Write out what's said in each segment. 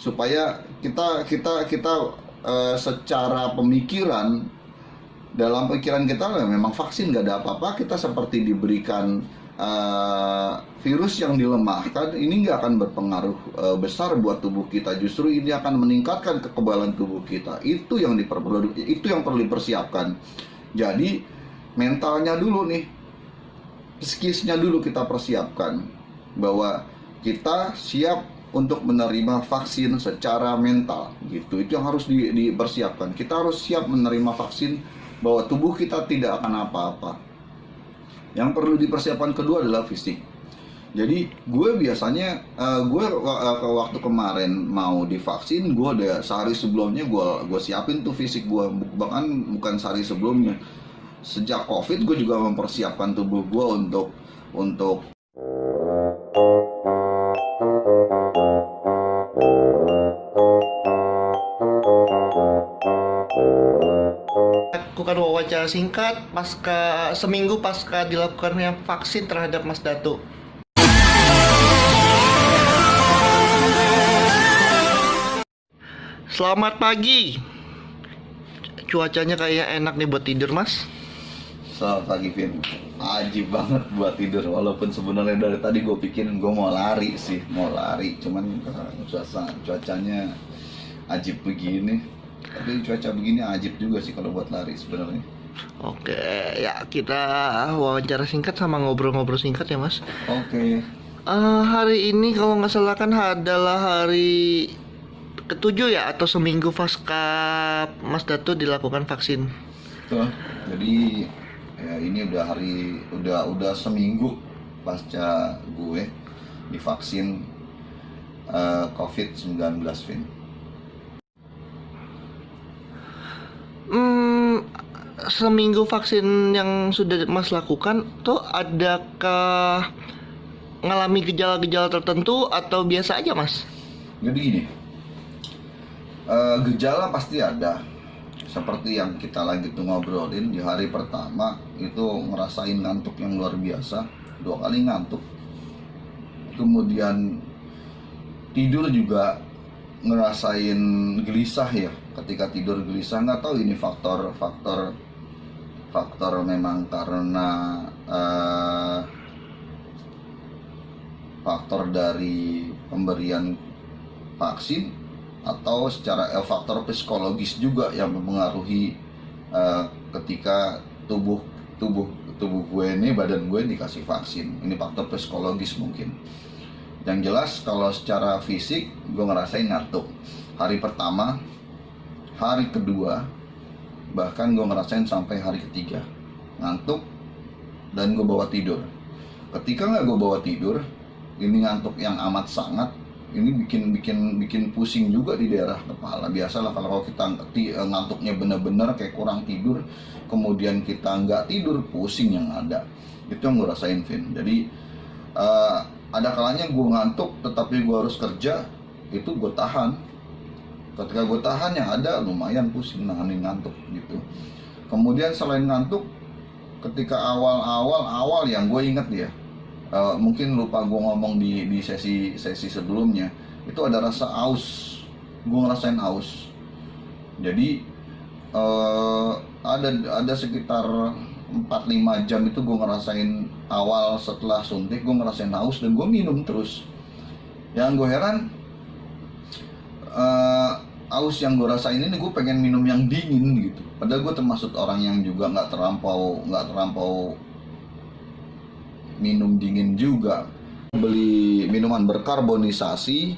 supaya kita secara pemikiran, dalam pikiran kita memang vaksin nggak ada apa-apa, kita seperti diberikan virus yang dilemahkan, ini nggak akan berpengaruh besar buat tubuh kita, justru ini akan meningkatkan kekebalan tubuh kita. Itu yang perlu dipersiapkan. Jadi mentalnya dulu nih, psikisnya dulu kita persiapkan, bahwa kita siap untuk menerima vaksin secara mental gitu. Itu yang harus dipersiapkan. Kita harus siap menerima vaksin, bahwa tubuh kita tidak akan apa-apa. Yang perlu dipersiapkan kedua adalah fisik. Jadi gue biasanya waktu kemarin mau divaksin, gue udah sehari sebelumnya gue siapin tuh fisik gue, bahkan bukan sehari sebelumnya. Sejak COVID gue juga mempersiapkan tubuh gue untuk lakukan wawancara singkat seminggu pasca dilakukannya vaksin terhadap Mas Dato. Selamat pagi. Cuacanya kayak enak nih buat tidur, Mas. Selamat pagi, Vin. Ajib banget buat tidur. Walaupun sebenarnya dari tadi gue pikirin gue mau lari, cuman cuacanya ajib begini. Tapi cuaca begini ajib juga sih kalau buat lari sebenarnya. Oke, ya kita wawancara singkat sama ngobrol-ngobrol singkat ya, Mas. Oke. Hari ini kalau nggak salah kan adalah hari ke-7 ya, atau seminggu pasca Mas Dato dilakukan vaksin. Tuh, jadi ya ini udah seminggu pasca gue divaksin COVID-19, Vin. Seminggu vaksin yang sudah Mas lakukan tuh, adakah ngalami gejala-gejala tertentu atau biasa aja, Mas? Jadi gini, gejala pasti ada. Seperti yang kita lagi tuh ngobrolin, di hari pertama itu ngerasain ngantuk yang luar biasa, 2 kali ngantuk. Kemudian tidur juga ngerasain gelisah ya, ketika tidur gelisah. Nggak tahu ini faktor memang karena faktor dari pemberian vaksin, atau secara faktor psikologis juga yang mempengaruhi ketika tubuh gue ini, badan gue dikasih vaksin. Ini faktor psikologis mungkin. Yang jelas kalau secara fisik gue ngerasain ngantuk hari pertama, hari kedua, bahkan gue ngerasain sampai hari ketiga ngantuk, dan gue bawa tidur. Ketika nggak gue bawa tidur, ini ngantuk yang amat sangat. Ini bikin pusing juga di daerah kepala. Biasalah kalau kita ngantuknya bener-bener kayak kurang tidur, kemudian kita nggak tidur, pusing yang ada. Itu yang gue rasain, Vin. Jadi ada kalanya gue ngantuk tetapi gue harus kerja, itu gue tahan. Ketika gue tahan, yang ada lumayan pusing nahanin ngantuk gitu. Kemudian selain ngantuk, ketika awal yang gue inget ya, mungkin lupa gue ngomong di sesi sebelumnya, itu ada rasa aus. Gue ngerasain aus. Jadi ada sekitar 4-5 jam itu gue ngerasain, awal setelah suntik gue ngerasain haus, dan gue minum terus. Yang gue heran, aus yang gue rasain ini gue pengen minum yang dingin gitu. Padahal gue termasuk orang yang juga nggak terlampau minum dingin juga. Beli minuman berkarbonisasi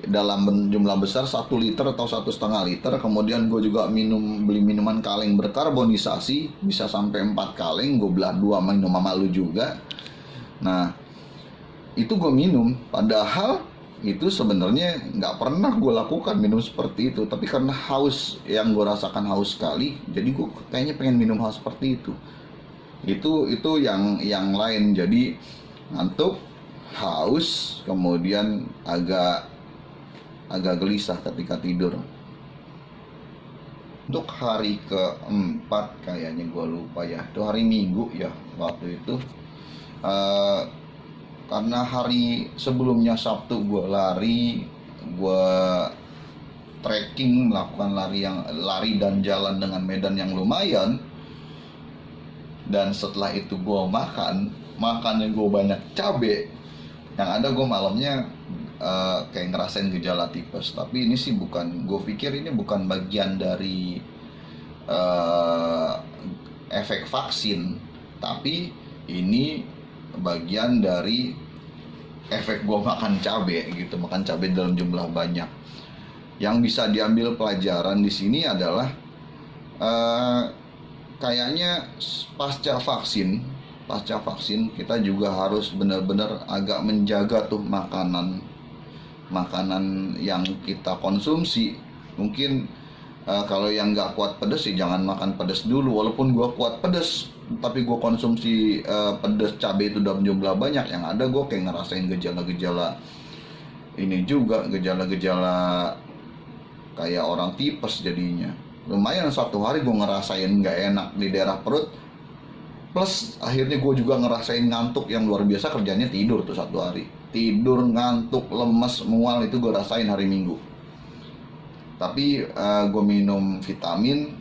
dalam jumlah besar 1 liter atau 1,5 liter. Kemudian gue juga beli minuman kaleng berkarbonisasi, bisa sampai 4 kaleng. Gue belah 2 minum sama lu juga. Nah, itu gue minum. Padahal itu sebenarnya nggak pernah gue lakukan minum seperti itu. Tapi karena haus, yang gue rasakan haus sekali, jadi gue kayaknya pengen minum hal seperti itu. Itu yang lain. Jadi ngantuk, haus, kemudian agak gelisah ketika tidur. Untuk hari keempat kayaknya gue lupa ya, itu hari Minggu ya waktu itu. Karena hari sebelumnya Sabtu gue lari, gue trekking, melakukan lari dan jalan dengan medan yang lumayan, dan setelah itu gue makannya gue banyak cabe, yang ada gue malamnya kayak ngerasain gejala tipes. Tapi ini sih bukan, gue pikir ini bukan bagian dari efek vaksin, tapi ini bagian dari efek gue makan cabai gitu, makan cabai dalam jumlah banyak. Yang bisa diambil pelajaran di sini adalah kayaknya pasca vaksin kita juga harus benar-benar agak menjaga tuh makanan yang kita konsumsi. Mungkin kalau yang nggak kuat pedas sih jangan makan pedas dulu. Walaupun gue kuat pedas, tapi gue konsumsi pedas cabai itu dalam jumlah banyak, yang ada gue kayak ngerasain gejala-gejala ini juga, gejala-gejala kayak orang tipes jadinya. Lumayan satu hari gue ngerasain nggak enak di daerah perut, plus akhirnya gue juga ngerasain ngantuk yang luar biasa. Kerjanya tidur tuh satu hari, tidur, ngantuk, lemes, mual, itu gue rasain hari Minggu. Tapi gue minum vitamin,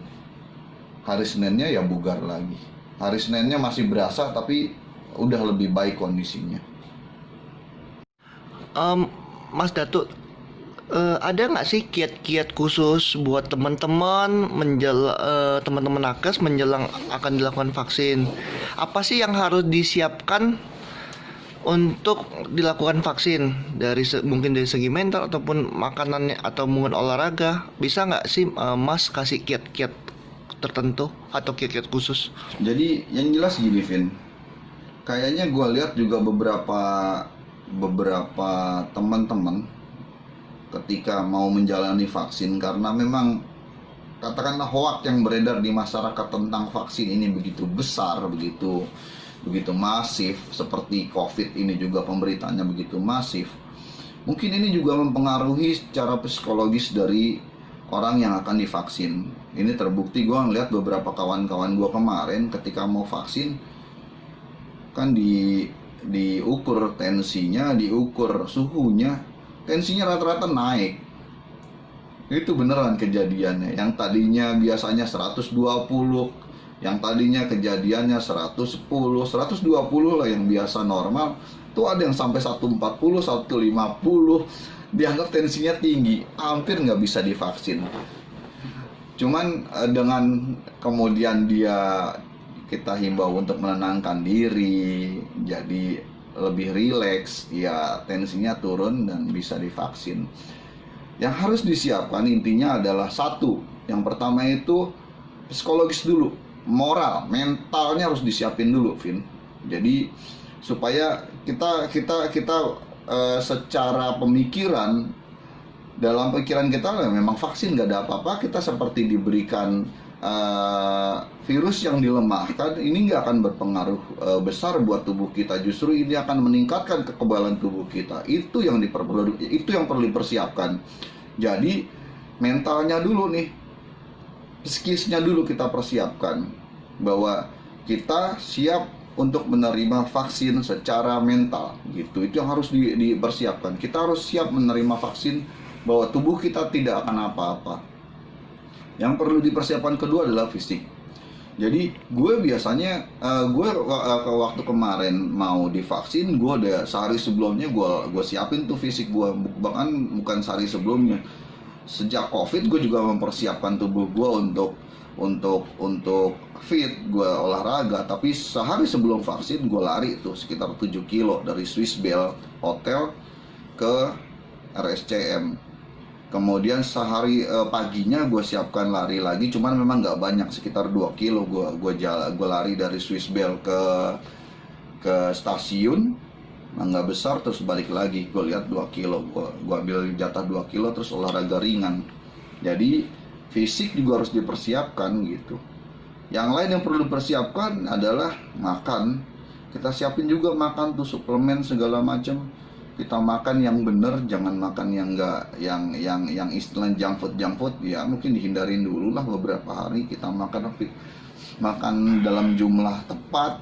hari Seninnya ya bugar lagi. Hari Seninnya masih berasa, tapi udah lebih baik kondisinya. Mas Datuk, ada nggak sih kiat-kiat khusus buat teman-teman teman-teman nakes menjelang akan dilakukan vaksin? Apa sih yang harus disiapkan untuk dilakukan vaksin, mungkin dari segi mental ataupun makanannya atau mungkin olahraga? Bisa nggak sih Mas kasih kiat-kiat tertentu atau kiat-kiat khusus? Jadi yang jelas gini, Vin, kayaknya gue lihat juga beberapa teman-teman ketika mau menjalani vaksin, karena memang katakanlah hoak yang beredar di masyarakat tentang vaksin ini begitu besar, begitu masif, seperti COVID ini juga pemberitaannya begitu masif. Mungkin ini juga mempengaruhi secara psikologis dari orang yang akan divaksin. Ini terbukti, gue ngeliat beberapa kawan-kawan gue kemarin ketika mau vaksin, kan diukur tensinya, diukur suhunya, tensinya rata-rata naik. Itu beneran kejadiannya. Yang tadinya biasanya 120, yang tadinya kejadiannya 110, 120 lah yang biasa normal, tuh ada yang sampai 140, 150, dianggap tensinya tinggi, hampir nggak bisa divaksin. Cuman dengan kemudian kita himbau untuk menenangkan diri, jadi lebih rileks, ya tensinya turun dan bisa divaksin. Yang harus disiapkan intinya adalah satu, yang pertama itu psikologis dulu, moral, mentalnya harus disiapin dulu, Vin. Jadi supaya kita secara pemikiran, dalam pikiran kita memang vaksin gak ada apa-apa, kita seperti diberikan virus yang dilemahkan, ini nggak akan berpengaruh besar buat tubuh kita, justru ini akan meningkatkan kekebalan tubuh kita. Itu yang perlu dipersiapkan. Jadi mentalnya dulu nih, psikisnya dulu kita persiapkan, bahwa kita siap untuk menerima vaksin secara mental gitu. Itu yang harus dipersiapkan. Kita harus siap menerima vaksin, bahwa tubuh kita tidak akan apa-apa. Yang perlu dipersiapkan kedua adalah fisik. Jadi gue biasanya waktu kemarin mau divaksin, gue udah sehari sebelumnya gue siapin tuh fisik gue. Bahkan bukan sehari sebelumnya, sejak COVID gue juga mempersiapkan tubuh gue untuk fit, gue olahraga. Tapi sehari sebelum vaksin gue lari tuh sekitar 7 kilo dari Swiss Bell Hotel ke RSCM. Kemudian sehari paginya gue siapkan lari lagi, cuman memang nggak banyak, sekitar 2 kilo gue lari dari Swiss Bell ke stasiun Mangga Besar, terus balik lagi. Gue lihat 2 kilo, gue ambil jatah 2 kilo terus olahraga ringan. Jadi fisik juga harus dipersiapkan gitu. Yang lain yang perlu dipersiapkan adalah makan. Kita siapin juga makan tuh, suplemen segala macam. Kita makan yang bener, jangan makan yang enggak, yang istilah junk food ya mungkin dihindarin dulu lah beberapa hari. Kita makan dalam jumlah tepat,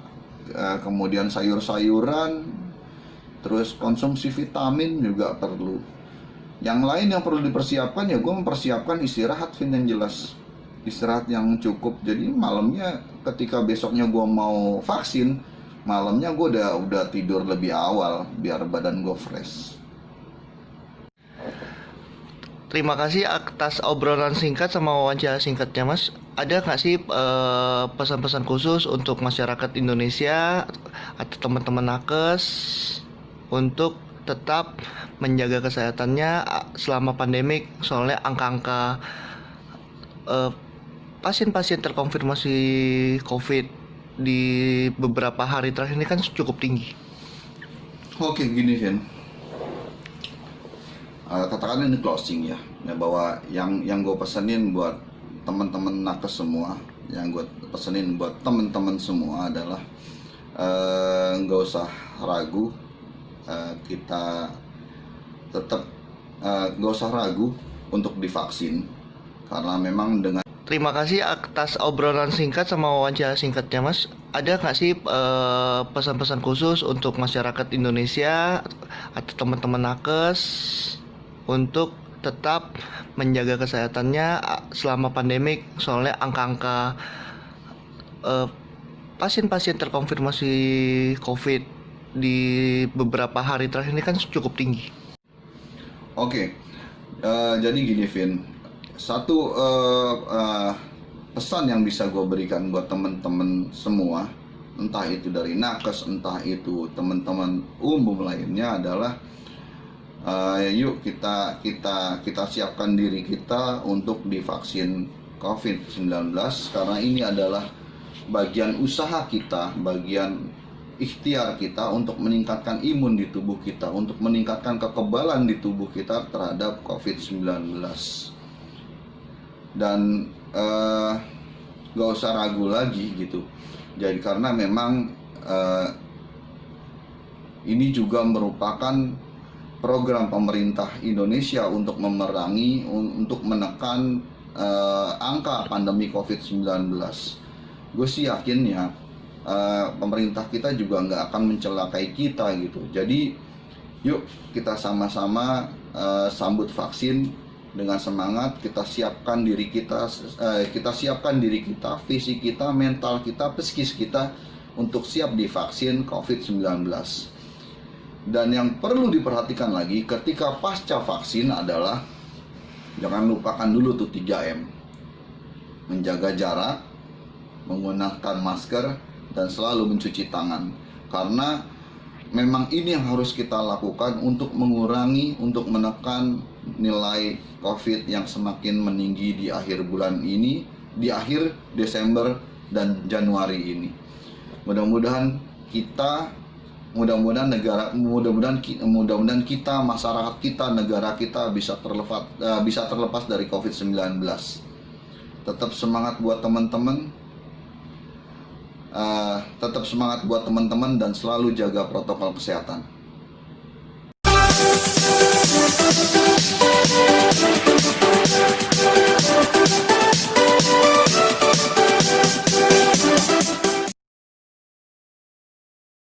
kemudian sayur-sayuran, terus konsumsi vitamin juga perlu. Yang lain yang perlu dipersiapkan ya gue mempersiapkan istirahat, Vin, yang jelas. Istirahat yang cukup. Jadi malamnya ketika besoknya gue mau vaksin, malamnya gue udah tidur lebih awal biar badan gue fresh. Terima kasih atas obrolan singkat sama wawancara singkatnya, Mas. Ada nggak sih pesan-pesan khusus untuk masyarakat Indonesia atau teman-teman nakes untuk tetap menjaga kesehatannya selama pandemik? Soalnya angka-angka pasien-pasien terkonfirmasi COVID di beberapa hari terakhir ini kan cukup tinggi. Oke, gini, Vin. Katakan ini closing ya, bahwa yang gue pesenin buat teman-teman nakes semua, yang gue pesenin buat teman-teman semua adalah nggak usah ragu, kita tetap nggak usah ragu untuk divaksin, karena memang dengan. Terima kasih atas obrolan singkat sama wawancara singkatnya, Mas. Ada nggak sih pesan-pesan khusus untuk masyarakat Indonesia atau teman-teman nakes untuk tetap menjaga kesehatannya selama pandemik? Soalnya angka-angka pasien-pasien terkonfirmasi COVID di beberapa hari terakhir ini kan cukup tinggi. Oke, jadi gini, Vin. Satu pesan yang bisa gue berikan buat teman-teman semua, entah itu dari nakes, entah itu teman-teman umum lainnya adalah yuk kita siapkan diri kita untuk divaksin COVID-19, karena ini adalah bagian usaha kita, bagian ikhtiar kita untuk meningkatkan imun di tubuh kita, untuk meningkatkan kekebalan di tubuh kita terhadap COVID-19. Dan gak usah ragu lagi gitu. Jadi karena memang ini juga merupakan program pemerintah Indonesia untuk memerangi, untuk menekan angka pandemi COVID-19. Gue sih yakin ya, pemerintah kita juga nggak akan mencelakai kita gitu. Jadi yuk kita sama-sama sambut vaksin dengan semangat. Kita siapkan diri kita, fisik kita, mental kita, psikis kita untuk siap divaksin COVID-19. Dan yang perlu diperhatikan lagi ketika pasca vaksin adalah jangan lupakan dulu tuh 3M. Menjaga jarak, menggunakan masker, dan selalu mencuci tangan. Karena memang ini yang harus kita lakukan untuk mengurangi, untuk menekan nilai COVID yang semakin meninggi di akhir bulan ini, di akhir Desember dan Januari ini. Mudah-mudahan kita, masyarakat kita, negara kita bisa terlepas dari COVID-19. Tetap semangat buat teman-teman. Dan selalu jaga protokol kesehatan.